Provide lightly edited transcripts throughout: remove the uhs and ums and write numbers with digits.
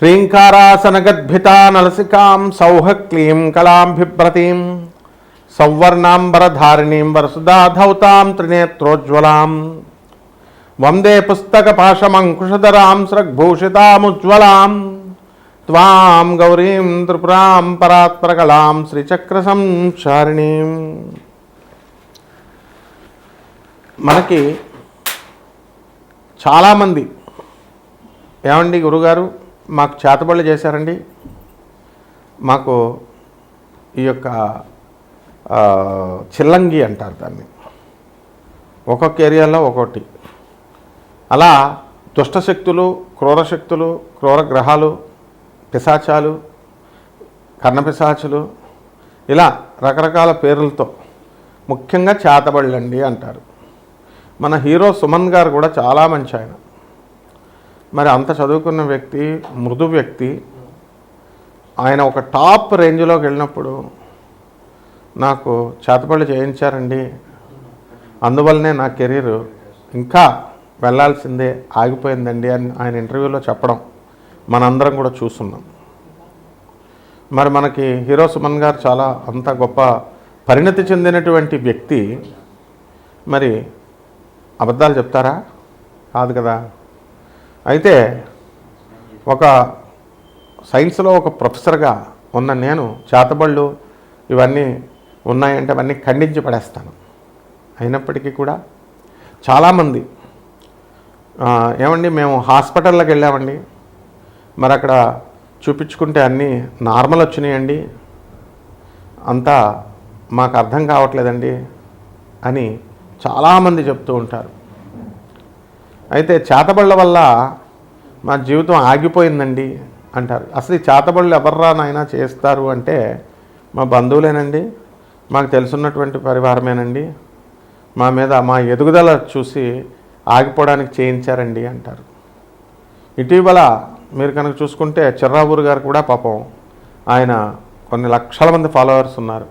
హ్రీంకారాసనగద్భితా నలసికాం సౌహక్లీం కళాం బిభ్రతీం సౌవర్ణాంబరధారిణీం వరసుధాధౌతాం త్రినేత్రోజ్వలాం వందే పుస్తకపాశమంకుశధరాం స్రగ్భూషితాముజ్వలాం త్వాం గౌరీం త్రిపురాం పరాత్పరకళాం శ్రీచక్రసంచారిణీం. మనకి చాలామంది ఏమండి గురుగారు మాకు చేతబడులు చేశారండి, మాకు ఈ యొక్క చిల్లంగి అంటారు దాన్ని, ఒక్కొక్క ఏరియాలో ఒక్కొక్కటి. అలా దుష్టశక్తులు, క్రూరశక్తులు, క్రూర గ్రహాలు, పిశాచాలు, కర్ణపిశాచులు, ఇలా రకరకాల పేర్లతో ముఖ్యంగా చేతబడులండి అంటారు. మన హీరో సుమన్ గారు కూడా చాలా మంచి ఆయన. మరి అంత చదువుకున్న వ్యక్తి, మృదు వ్యక్తి, ఆయన ఒక టాప్ రేంజ్లోకి వెళ్ళినప్పుడు నాకు చేతబడులు చేయించారండి, అందువల్లనే నా కెరీర్ ఇంకా వెళ్ళాల్సిందే ఆగిపోయిందండి అని ఆయన ఇంటర్వ్యూలో చెప్పడం మనందరం కూడా చూస్తున్నాం. మరి మనకి హీరో సుమన్ గారు చాలా అంత గొప్ప పరిణతి చెందినటువంటి వ్యక్తి మరి అబద్ధాలు చెప్తారా? కాదు కదా. అయితే ఒక సైన్స్లో ఒక ప్రొఫెసర్గా ఉన్న నేను చేతబళ్ళు ఇవన్నీ ఉన్నాయంటే అవన్నీ ఖండించి పడేస్తాను. అయినప్పటికీ కూడా చాలామంది ఏమండి మేము హాస్పిటల్లోకి వెళ్ళామండి, మరి అక్కడ చూపించుకుంటే అన్నీ నార్మల్ వచ్చినాయండి, అంతా మాకు అర్థం కావట్లేదండి అని చాలామంది చెప్తూ ఉంటారు. అయితే చేతబళ్ళ వల్ల మా జీవితం ఆగిపోయిందండి అంటారు. అసలు ఈ చేతబళ్ళు ఎవర్రా నాయనా చేస్తారు అంటే మా బంధువులేనండి, మాకు తెలుసున్నటువంటి పరివారమేనండి, మా మీద మా ఎదుగుదల చూసి ఆగిపోవడానికి చేయించారండి అంటారు. ఇటీవల మీరు కనుక చూసుకుంటే చిర్రావూరు గారు కూడా పాపం ఆయన కొన్ని లక్షల మంది ఫాలోవర్స్ ఉన్నారు.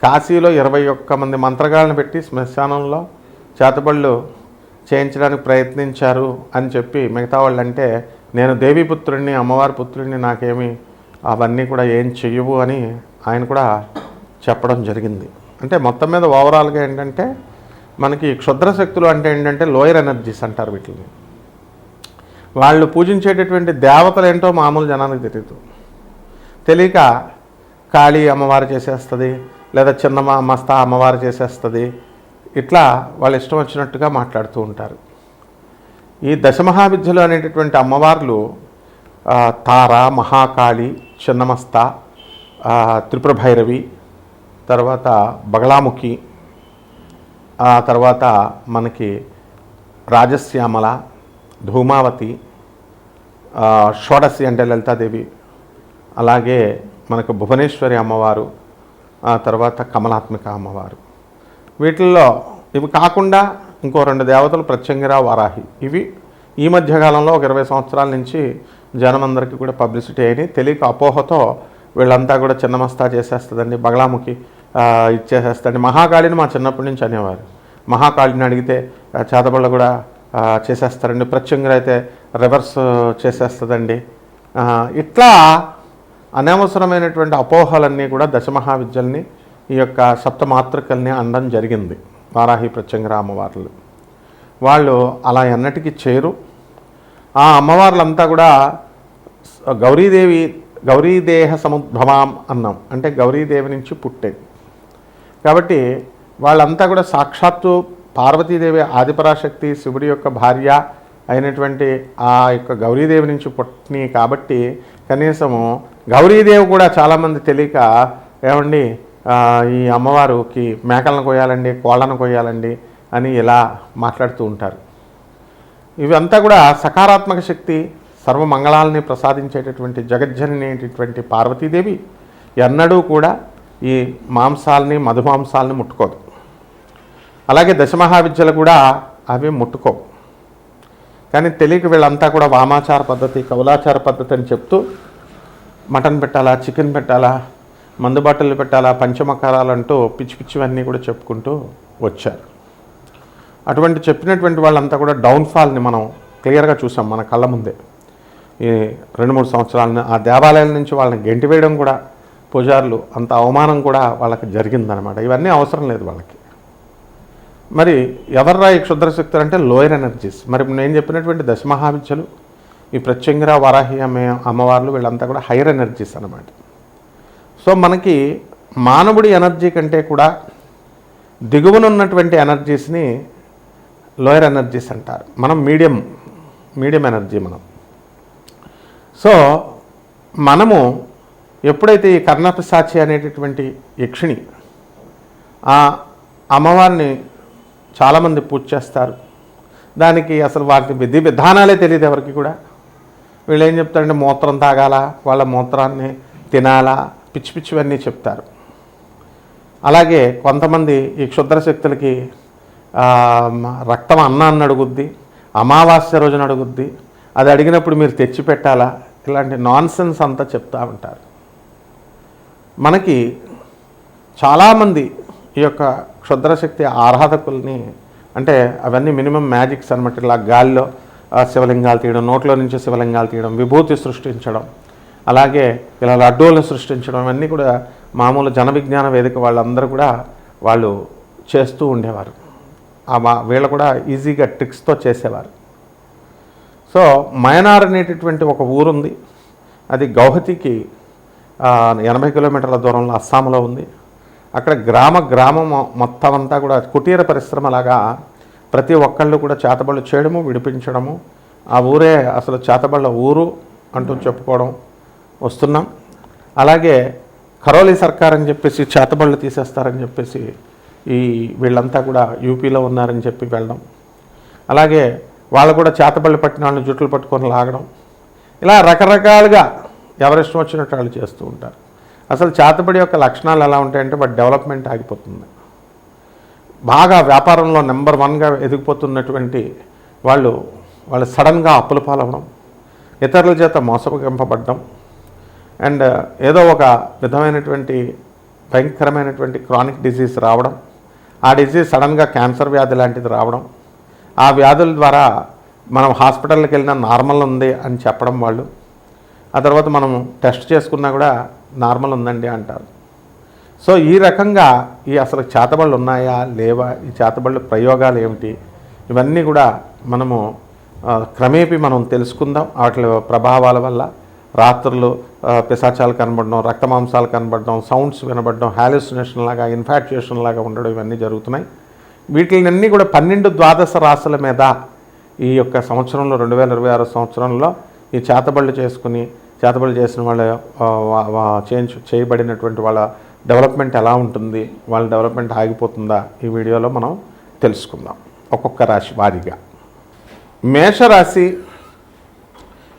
కాశీలో 21 మంది మంత్రగాళ్ళని పెట్టి శ్మశానంలో చేతబళ్ళు చేయించడానికి ప్రయత్నించారు అని చెప్పి మిగతా వాళ్ళు అంటే నేను దేవీపుత్రుడిని, అమ్మవారి పుత్రుడిని, నాకేమి అవన్నీ కూడా ఏం చెయ్యవు అని ఆయన కూడా చెప్పడం జరిగింది. అంటే మొత్తం మీద ఓవరాల్గా ఏంటంటే మనకి క్షుద్ర శక్తులు అంటే ఏంటంటే లోయర్ ఎనర్జీస్ అంటారు వీటిని. వాళ్ళు పూజించేటటువంటి దేవతలు ఏంటో మామూలు జనానికి తెలియదు. తెలియక కాళీ అమ్మవారు చేసేస్తుంది, లేదా చిన్న మస్తా అమ్మవారు చేసేస్తుంది, ఇట్లా వాళ్ళు ఇష్టం వచ్చినట్టుగా మాట్లాడుతూ ఉంటారు. ఈ దశమహావిద్యలు అనేటటువంటి అమ్మవార్లు తార, మహాకాళి, చిన్నమస్త, త్రిపుర భైరవి, తర్వాత బగలాముఖి, తర్వాత మనకి రాజశ్యామల, ధూమావతి, షోడశి అంటే లలితాదేవి, అలాగే మనకు భువనేశ్వరి అమ్మవారు, తర్వాత కమలాత్మిక అమ్మవారు. వీటిల్లో ఇవి కాకుండా ఇంకో 2 దేవతలు ప్రత్యంగిర, వారాహి. ఇవి ఈ మధ్యకాలంలో ఒక 20 సంవత్సరాల నుంచి జనమందరికీ కూడా పబ్లిసిటీ అయినాయి. తెలియక అపోహతో వీళ్ళంతా కూడా చిన్నమస్తా చేసేస్తుందండి, బగలాముఖి ఇచ్చేసేస్తుంది. మహాకాళిని మా చిన్నప్పటి నుంచి అనేవారు. మహాకాళిని అడిగితే చేతబళ్ళు కూడా చేసేస్తారండి, ప్రత్యంగిర అయితే రివర్స్ చేసేస్తుందండి. ఇట్లా అనవసరమైనటువంటి అపోహలన్నీ కూడా దశమహావిద్యల్ని, ఈ యొక్క సప్తమాతృకల్ని అనడం జరిగింది. వారాహి, ప్రత్యంగిర అమ్మవార్లు వాళ్ళు అలా ఎన్నటికీ చేరు. ఆ అమ్మవార్లంతా కూడా గౌరీదేహ సముద్భవాం అన్నాం, అంటే గౌరీదేవి నుంచి పుట్టేది. కాబట్టి వాళ్ళంతా కూడా సాక్షాత్తు పార్వతీదేవి ఆదిపరాశక్తి శివుడి యొక్క భార్య అయినటువంటి ఆ యొక్క గౌరీదేవి నుంచి పుట్టినాయి. కాబట్టి కనీసము గౌరీదేవి కూడా చాలామంది తెలియక ఏమండి ఈ అమ్మవారికి మేకలను కొయ్యాలండి, కోళ్ళను కొయ్యాలండి అని ఇలా మాట్లాడుతూ ఉంటారు. ఇవంతా కూడా సకారాత్మక శక్తి, సర్వమంగళాలని ప్రసాదించేటటువంటి జగజ్జననేటటువంటి పార్వతీదేవి ఎన్నడూ కూడా ఈ మాంసాలని, మధుమాంసాలని ముట్టుకోదు. అలాగే దశమహావిద్యలు కూడా అవి ముట్టుకోవు. కానీ తెలియక వీళ్ళంతా కూడా వామాచార పద్ధతి, కౌలాచార పద్ధతి అని చెప్తూ మటన్ పెట్టాలా, చికెన్ పెట్టాలా, మందు బాటలు పెట్టాలా, పంచమకారాలు అంటూ పిచ్చి పిచ్చివన్నీ కూడా చెప్పుకుంటూ వచ్చారు. అటువంటి చెప్పినటువంటి వాళ్ళంతా కూడా డౌన్ఫాల్ని మనం క్లియర్గా చూసాం మన కళ్ళ ముందే. ఈ 2-3 సంవత్సరాలను ఆ దేవాలయాల నుంచి వాళ్ళని గెంటివేయడం కూడా పూజారులు అంత అవమానం కూడా వాళ్ళకి జరిగిందనమాట. ఇవన్నీ అవసరం లేదు వాళ్ళకి. మరి ఎవర్రా ఈ క్షుద్రశక్తులు అంటే లోయర్ ఎనర్జీస్. మరి నేను చెప్పినటువంటి దశమహావిద్యలు, ఈ ప్రత్యంగిర వరాహి అమ్మవార్లు వీళ్ళంతా కూడా హైయర్ ఎనర్జీస్ అన్నమాట. సో మనకి మానవుడి ఎనర్జీ కంటే కూడా దిగువనున్నటువంటి ఎనర్జీస్ని లోయర్ ఎనర్జీస్ అంటారు. మనం మీడియం ఎనర్జీ మనం. సో మనము ఎప్పుడైతే ఈ కర్ణపిశాచి అనేటటువంటి యక్షిణి ఆ అమ్మవారిని చాలామంది పూజ చేస్తారు, దానికి అసలు వాటి విధి విధానాలే తెలియదు ఎవరికి కూడా. వీళ్ళు ఏం చెప్తారంటే మూత్రం తాగాల, వాళ్ళ మూత్రాన్ని తినాలా, పిచ్చి పిచ్చివన్నీ చెప్తారు. అలాగే కొంతమంది ఈ క్షుద్రశక్తులకి రక్తం అన్నాన్ని అడుగుద్ది, అమావాస్య రోజున అడుగుద్ది, అది అడిగినప్పుడు మీరు తెచ్చి పెట్టాలా, ఇలాంటి నాన్సెన్స్ అంతా చెప్తూ ఉంటారు. మనకి చాలామంది ఈ యొక్క క్షుద్రశక్తి ఆరాధకుల్ని, అంటే అవన్నీ మినిమం మ్యాజిక్స్ అనమాట. ఇలా గాలిలో శివలింగాలు తీయడం, నోట్లో నుంచి శివలింగాలు తీయడం, విభూతి సృష్టించడం, అలాగే ఇలా లడ్డూలను సృష్టించడం, ఇవన్నీ కూడా మామూలు జన విజ్ఞాన వేదిక వాళ్ళందరూ కూడా వాళ్ళు చేస్తూ ఉండేవారు. వీళ్ళు కూడా ఈజీగా ట్రిక్స్తో చేసేవారు. సో మయనార్ అనేటటువంటి ఒక ఊరుంది, అది గౌహతికి 80 కిలోమీటర్ల దూరంలో అస్సాంలో ఉంది. అక్కడ గ్రామం మొత్తం అంతా కూడా కుటీర పరిశ్రమలాగా ప్రతి ఒక్కళ్ళు కూడా చేతబళ్ళు చేయడము, విడిపించడము. ఆ ఊరే అసలు చేతబళ్ళ ఊరు అంటూ చెప్పుకోవడం వస్తున్నాం. అలాగే కరోలి సర్కార్ అని చెప్పేసి చేతబళ్ళు తీసేస్తారని చెప్పేసి వీళ్ళంతా కూడా యూపీలో ఉన్నారని చెప్పి వెళ్ళడం, అలాగే వాళ్ళు కూడా చేతబళ్ళు పట్టిన వాళ్ళని జుట్లు పట్టుకొని లాగడం, ఇలా రకరకాలుగా ఎవరిష్టం వచ్చినట్టు వాళ్ళు చేస్తూ ఉంటారు. అసలు చేతబడి యొక్క లక్షణాలు ఎలా ఉంటాయంటే వాటి డెవలప్మెంట్ ఆగిపోతుంది. బాగా వ్యాపారంలో నెంబర్ 1గా ఎదిగిపోతున్నటువంటి వాళ్ళు సడన్గా అప్పుల పాలవడం, ఇతరుల చేత మోసగింపబడడం, అండ్ ఏదో ఒక విధమైనటువంటి భయంకరమైనటువంటి క్రానిక్ డిజీజ్ రావడం, ఆ డిజీజ్ సడన్గా క్యాన్సర్ వ్యాధి లాంటిది రావడం, ఆ వ్యాధుల ద్వారా మనం హాస్పిటల్కి వెళ్ళినా నార్మల్ ఉంది అని చెప్పడం వాళ్ళు, ఆ తర్వాత మనం టెస్ట్ చేసుకున్నా కూడా నార్మల్ ఉందండి అంటారు. సో ఈ రకంగా అసలు చేతబళ్ళు ఉన్నాయా లేవా, ఈ చేతబళ్ళు ప్రయోగాలు ఏమిటి, ఇవన్నీ కూడా మనము క్రమేపీ మనం తెలుసుకుందాం. వాటి ప్రభావాల వల్ల రాత్రులు పిశాచాలు కనబడడం, రక్తమాంసాలు కనబడడం, సౌండ్స్ వినబడడం, హాలుసినేషన్ లాగా, ఇన్ఫాక్చుయేషన్ లాగా ఉండడం, ఇవన్నీ జరుగుతున్నాయి. వీటిని కూడా 12-12 రాశుల మీద ఈ యొక్క సంవత్సరంలో 2026 సంవత్సరంలో ఈ చేతబళ్ళు చేసిన వాళ్ళ చేయబడినటువంటి వాళ్ళ డెవలప్మెంట్ ఎలా ఉంటుంది, వాళ్ళ డెవలప్మెంట్ ఆగిపోతుందా, ఈ వీడియోలో మనం తెలుసుకుందాం ఒక్కొక్క రాశి వారీగా. మేషరాశి,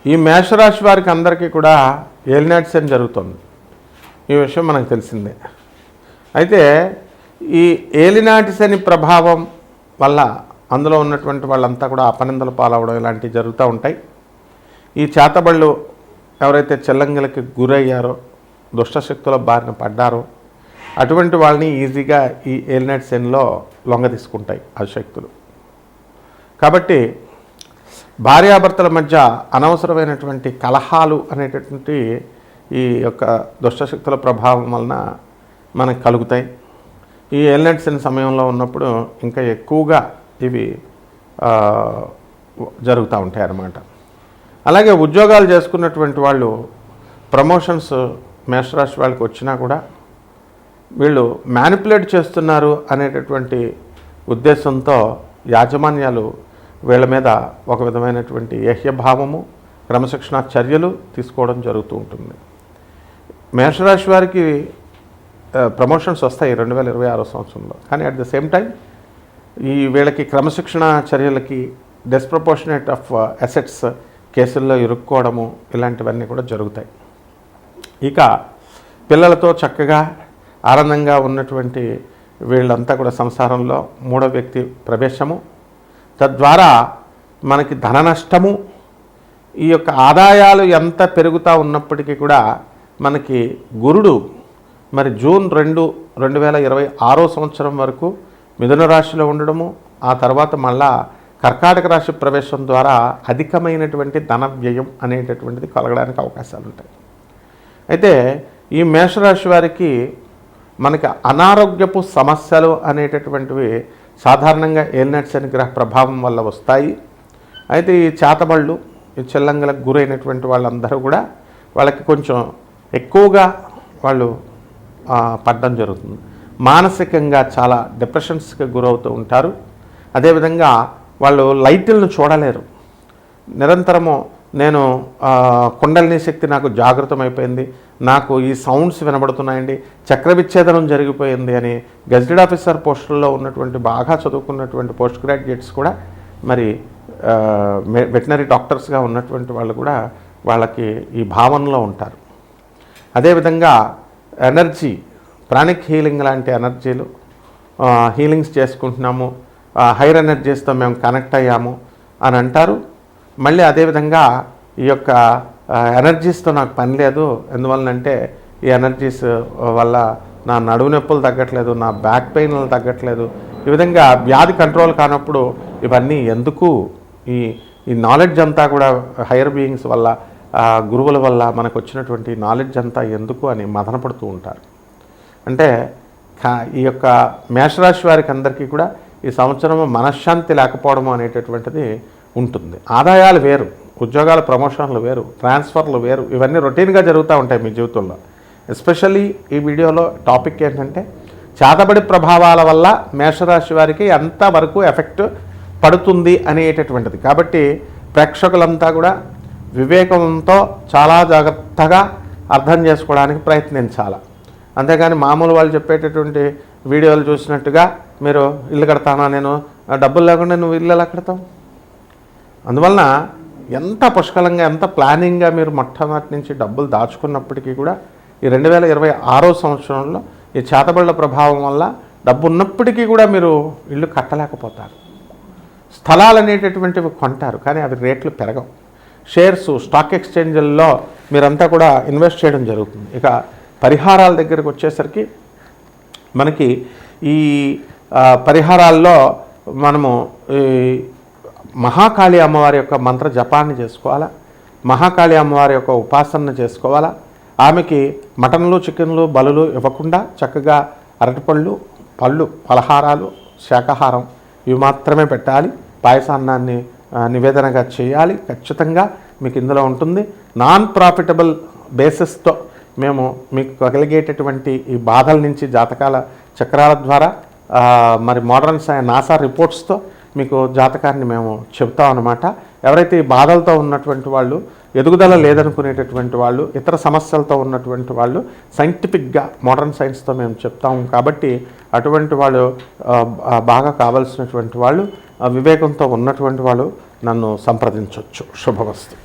ఈ మేషరాశి వారికి అందరికీ కూడా ఏలినాటి శని జరుగుతుంది. ఈ విషయం మనకు తెలిసిందే. అయితే ఈ ఏలినాటి శని ప్రభావం వల్ల అందులో ఉన్నటువంటి వాళ్ళంతా కూడా అపనిందలు పాలవడం ఇలాంటివి జరుగుతూ ఉంటాయి. ఈ చేతబళ్ళు ఎవరైతే చెల్లంగిలకి గురయ్యారో, దుష్టశక్తుల బారిన పడ్డారో, అటువంటి వాళ్ళని ఈజీగా ఈ ఏలినాటి శనిలో లొంగ తీసుకుంటాయి ఆ శక్తులు. కాబట్టి భార్యాభర్తల మధ్య అనవసరమైనటువంటి కలహాలు అనేటటువంటి ఈ యొక్క దుష్టశక్తుల ప్రభావం వలన మనకు కలుగుతాయి. ఈ ఏలినాటి శని సమయంలో ఉన్నప్పుడు ఇంకా ఎక్కువగా ఇవి జరుగుతూ ఉంటాయి అన్నమాట. అలాగే ఉద్యోగాలు చేసుకున్నటువంటి వాళ్ళు ప్రమోషన్స్ మేషరాశి వాళ్ళకి వచ్చినా కూడా వీళ్ళు మ్యానిపులేట్ చేస్తున్నారు అనేటటువంటి ఉద్దేశంతో యాజమాన్యాలు వీళ్ళ మీద ఒక విధమైనటువంటి ఏహ్యభావము, క్రమశిక్షణ చర్యలు తీసుకోవడం జరుగుతూ ఉంటుంది. మేషరాశి వారికి ప్రమోషన్స్ వస్తాయి 2026 సంవత్సరంలో. కానీ అట్ ద సేమ్ టైం వీళ్ళకి క్రమశిక్షణ చర్యలకి డిస్ప్రపోర్షనేట్ ఆఫ్ అసెట్స్ కేసుల్లో ఇరుక్కోవడము ఇలాంటివన్నీ కూడా జరుగుతాయి. ఇక పిల్లలతో చక్కగా ఆనందంగా ఉన్నటువంటి వీళ్ళంతా కూడా సంసారంలో మూడో వ్యక్తి ప్రవేశము, తద్వారా మనకి ధన నష్టము, ఈ యొక్క ఆదాయాలు ఎంత పెరుగుతూ ఉన్నప్పటికీ కూడా మనకి గురుడు మరి జూన్ 2, 2026 సంవత్సరం వరకు మిథున రాశిలో ఉండడము, ఆ తర్వాత మళ్ళా కర్కాటక రాశి ప్రవేశం ద్వారా అధికమైనటువంటి ధన వ్యయం అనేటటువంటిది కలగడానికి అవకాశాలు ఉంటాయి. అయితే ఈ మేషరాశి వారికి మనకి అనారోగ్యపు సమస్యలు అనేటటువంటివి సాధారణంగా ఏలినాటి శని గ్రహ ప్రభావం వల్ల వస్తాయి. అయితే ఈ చేతబళ్ళు, ఈ చెల్లంగలకు గురైనటువంటి వాళ్ళందరూ కూడా వాళ్ళకి కొంచెం ఎక్కువగా వాళ్ళు పడడం జరుగుతుంది. మానసికంగా చాలా డిప్రెషన్స్కి గురవుతూ ఉంటారు. అదేవిధంగా వాళ్ళు లైట్లను చూడలేరు. నిరంతరము నేను కుండలిని శక్తి నాకు జాగృతమైపోయింది, నాకు ఈ సౌండ్స్ వినబడుతున్నాయండి, చక్ర విచ్ఛేదనం జరిగిపోయింది అని గెజిటెడ్ ఆఫీసర్ పోస్టుల్లో ఉన్నటువంటి బాగా చదువుకున్నటువంటి పోస్ట్ గ్రాడ్యుయేట్స్ కూడా, మరి వెటనరీ డాక్టర్స్గా ఉన్నటువంటి వాళ్ళు కూడా వాళ్ళకి ఈ భావనలో ఉంటారు. అదేవిధంగా ఎనర్జీ, ప్రాణిక్ హీలింగ్ లాంటి ఎనర్జీలు హీలింగ్స్ చేసుకుంటున్నాము, హైర్ ఎనర్జీస్తో మేము కనెక్ట్ అయ్యాము అని అంటారు. మళ్ళీ అదేవిధంగా ఈ యొక్క ఎనర్జీస్తో నాకు పని లేదు, ఎందువలనంటే ఈ ఎనర్జీస్ వల్ల నా నడువు నొప్పులు తగ్గట్లేదు, నా బ్యాక్ పెయిన్లు తగ్గట్లేదు, ఈ విధంగా వ్యాధి కంట్రోల్ కానప్పుడు ఇవన్నీ ఎందుకు, ఈ నాలెడ్జ్ అంతా కూడా హైయర్ బీయింగ్స్ వల్ల, గురువుల వల్ల మనకు వచ్చినటువంటి నాలెడ్జ్ అంతా ఎందుకు అని మదనపడుతూ ఉంటారు. అంటే ఈ యొక్క మేషరాశి వారికి అందరికీ కూడా ఈ సంవత్సరం మనశ్శాంతి లేకపోవడం అనేటటువంటిది ఉంటుంది. ఆదాయాలు వేరు, ఉద్యోగాల ప్రమోషన్లు వేరు, ట్రాన్స్ఫర్లు వేరు, ఇవన్నీ రొటీన్గా జరుగుతూ ఉంటాయి మీ జీవితంలో. ఎస్పెషల్లీ ఈ వీడియోలో టాపిక్ ఏంటంటే చేతబడి ప్రభావాల వల్ల మేషరాశి వారికి ఎంతవరకు ఎఫెక్ట్ పడుతుంది అనేటటువంటిది. కాబట్టి ప్రేక్షకులంతా కూడా వివేకంతో చాలా జాగ్రత్తగా అర్థం చేసుకోవడానికి ప్రయత్నించాలి. అంతేగాని మామూలు వాళ్ళు చెప్పేటటువంటి వీడియోలు చూసినట్టుగా మీరు ఇల్లు కడతానా, నేను డబ్బులు లేకుండా నువ్వు ఇల్లు ఎలా కడతావు? అందువలన ఎంత పుష్కలంగా, ఎంత ప్లానింగ్గా మీరు మొట్టమొదటి నుంచి డబ్బులు దాచుకున్నప్పటికీ కూడా ఈ 2026 సంవత్సరంలో ఈ చేతబడుల ప్రభావం వల్ల డబ్బు ఉన్నప్పటికీ కూడా మీరు ఇల్లు కట్టలేకపోతారు. స్థలాలు అనేటటువంటివి కొంటారు, కానీ అవి రేట్లు పెరగవు. షేర్స్, స్టాక్ ఎక్స్చేంజ్ల్లో మీరంతా కూడా ఇన్వెస్ట్ చేయడం జరుగుతుంది. ఇక పరిహారాల దగ్గరికి వచ్చేసరికి మనకి ఈ పరిహారాల్లో మనము ఈ మహాకాళి అమ్మవారి యొక్క మంత్ర జపాన్ని చేసుకోవాలా, మహాకాళి అమ్మవారి యొక్క ఉపాసన చేసుకోవాలా. ఆమెకి మటన్లు, చికెన్లు, బలులు ఇవ్వకుండా చక్కగా అరటిపళ్ళు, పళ్ళు, పలహారాలు, శాకాహారం ఇవి మాత్రమే పెట్టాలి. పాయసాన్నాన్ని నివేదనగా చేయాలి. ఖచ్చితంగా మీకు ఇందులో ఉంటుంది. నాన్ ప్రాఫిటబుల్ బేసిస్తో మేము మీకు కలిగేటటువంటి ఈ బాధల నుంచి జాతకాల చక్రాల ద్వారా మరి మోడర్న్ నాసా రిపోర్ట్స్తో మీకు జాతకాన్ని మేము చెప్తాం అన్నమాట. ఎవరైతే ఈ బాధలతో ఉన్నటువంటి వాళ్ళు, ఎదుగుదల లేదనుకునేటటువంటి వాళ్ళు, ఇతర సమస్యలతో ఉన్నటువంటి వాళ్ళు సైంటిఫిక్గా మోడర్న్ సైన్స్తో మేము చెప్తాము. కాబట్టి అటువంటి వాళ్ళు బాగా కావాల్సినటువంటి వాళ్ళు, వివేకంతో ఉన్నటువంటి వాళ్ళు నన్ను సంప్రదించవచ్చు. శుభమస్తు.